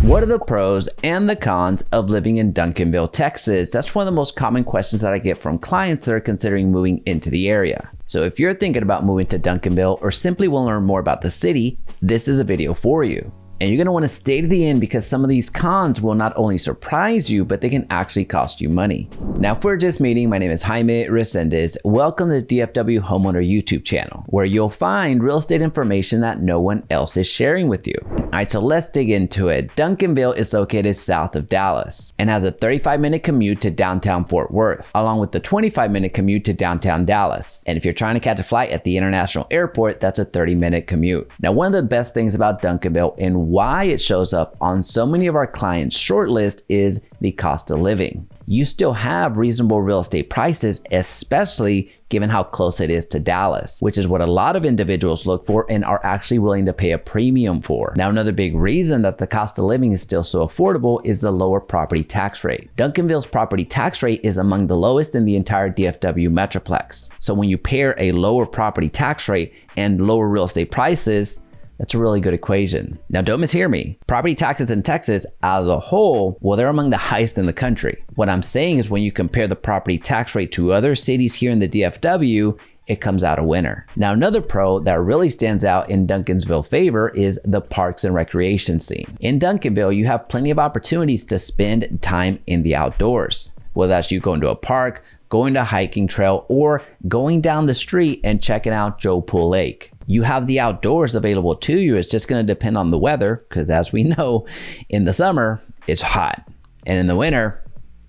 What are the pros and the cons of living in Duncanville, Texas? That's one of the most common questions that I get from clients that are considering moving into the area. So if you're thinking about moving to Duncanville or simply want to learn more about the city, this is a video for you. And you're going to want to stay to the end because some of these cons will not only surprise you, but they can actually cost you money. Now, if we're just meeting, my name is Jaime Resendez. Welcome to the DFW Homeowner YouTube channel, where you'll find real estate information that no one else is sharing with you. All right, so let's dig into it. Duncanville is located south of Dallas and has a 35-minute commute to downtown Fort Worth, along with the 25-minute commute to downtown Dallas. And if you're trying to catch a flight at the international airport, that's a 30-minute commute. Now, one of the best things about Duncanville and why it shows up on so many of our clients' shortlist is the cost of living. You still have reasonable real estate prices, especially given how close it is to Dallas, which is what a lot of individuals look for and are actually willing to pay a premium for. Now, another big reason that the cost of living is still so affordable is the lower property tax rate. Duncanville's property tax rate is among the lowest in the entire DFW Metroplex. So when you pair a lower property tax rate and lower real estate prices, that's a really good equation. Now, don't mishear me. Property taxes in Texas as a whole, well, they're among the highest in the country. What I'm saying is when you compare the property tax rate to other cities here in the DFW, it comes out a winner. Now, another pro that really stands out in Duncansville's favor is the parks and recreation scene. In Duncanville, you have plenty of opportunities to spend time in the outdoors, whether that's you going to a park, going to a hiking trail, or going down the street and checking out Joe Pool Lake. You have the outdoors available to you. It's just going to depend on the weather because, as we know, in the summer, it's hot. And in the winter,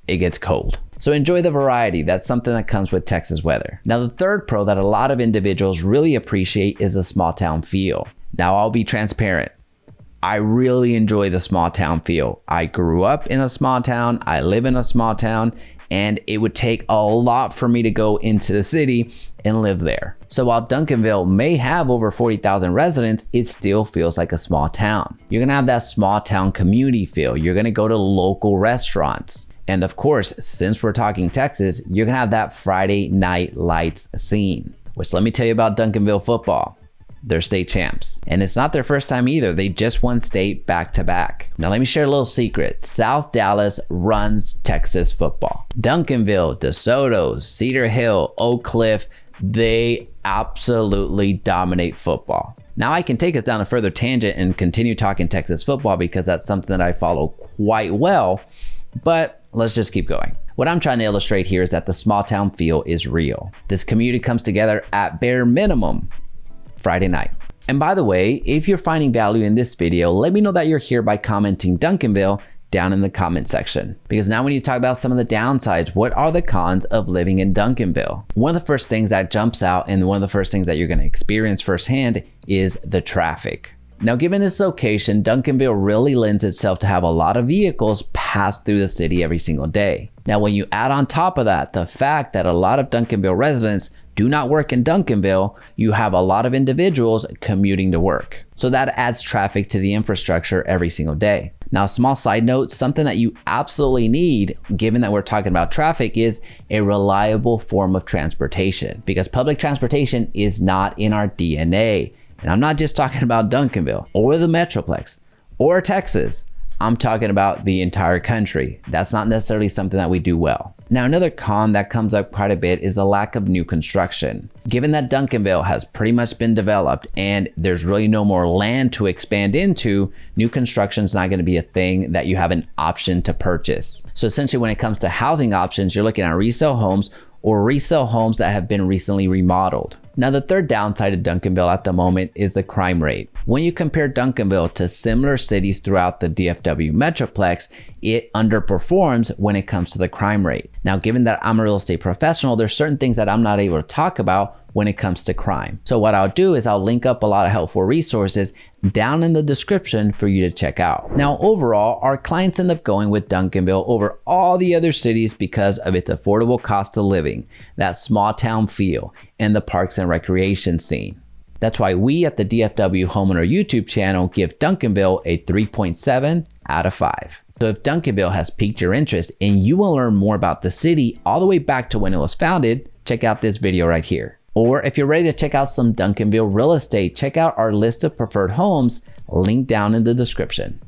it gets cold. So enjoy the variety. That's something that comes with Texas weather. Now, the third pro that a lot of individuals really appreciate is the small town feel. Now, I'll be transparent. I really enjoy the small town feel. I grew up in a small town. I live in a small town. And it would take a lot for me to go into the city and live there. So while Duncanville may have over 40,000 residents, it still feels like a small town. You're gonna have that small town community feel. You're gonna go to local restaurants. And of course, since we're talking Texas, you're gonna have that Friday night lights scene, which let me tell you about Duncanville football. They're state champs. And it's not their first time either. They just won state back to back. Now let me share a little secret. South Dallas runs Texas football. Duncanville, DeSoto, Cedar Hill, Oak Cliff, they absolutely dominate football. Now I can take us down a further tangent and continue talking Texas football because that's something that I follow quite well, but let's just keep going. What I'm trying to illustrate here is that the small town feel is real. This community comes together at bare minimum Friday night. And by the way, if you're finding value in this video, let me know that you're here by commenting Duncanville down in the comment section. Because now we need to talk about some of the downsides. What are the cons of living in Duncanville? One of the first things that jumps out and one of the first things that you're going to experience firsthand is the traffic. Now, given its location, Duncanville really lends itself to have a lot of vehicles pass through the city every single day. Now, when you add on top of that, the fact that a lot of Duncanville residents do not work in Duncanville, you have a lot of individuals commuting to work. So that adds traffic to the infrastructure every single day. Now, a small side note, something that you absolutely need, given that we're talking about traffic, is a reliable form of transportation, because public transportation is not in our DNA. And I'm not just talking about Duncanville or the Metroplex or Texas. I'm talking about the entire country. That's not necessarily something that we do well. Now, another con that comes up quite a bit is the lack of new construction. Given that Duncanville has pretty much been developed and there's really no more land to expand into, new construction is not going to be a thing that you have an option to purchase. So essentially, when it comes to housing options, you're looking at resale homes or resale homes that have been recently remodeled. Now, the third downside of Duncanville at the moment is the crime rate. When you compare Duncanville to similar cities throughout the DFW Metroplex, it underperforms when it comes to the crime rate. Now, given that I'm a real estate professional, there's certain things that I'm not able to talk about when it comes to crime. So what I'll do is I'll link up a lot of helpful resources down in the description for you to check out. Now, overall, our clients end up going with Duncanville over all the other cities because of its affordable cost of living, that small town feel, and the parks and recreation scene. That's why we at the DFW Homeowner YouTube channel give Duncanville a 3.7 out of 5. So if Duncanville has piqued your interest and you want to learn more about the city all the way back to when it was founded, check out this video right here. Or if you're ready to check out some Duncanville real estate, check out our list of preferred homes linked down in the description.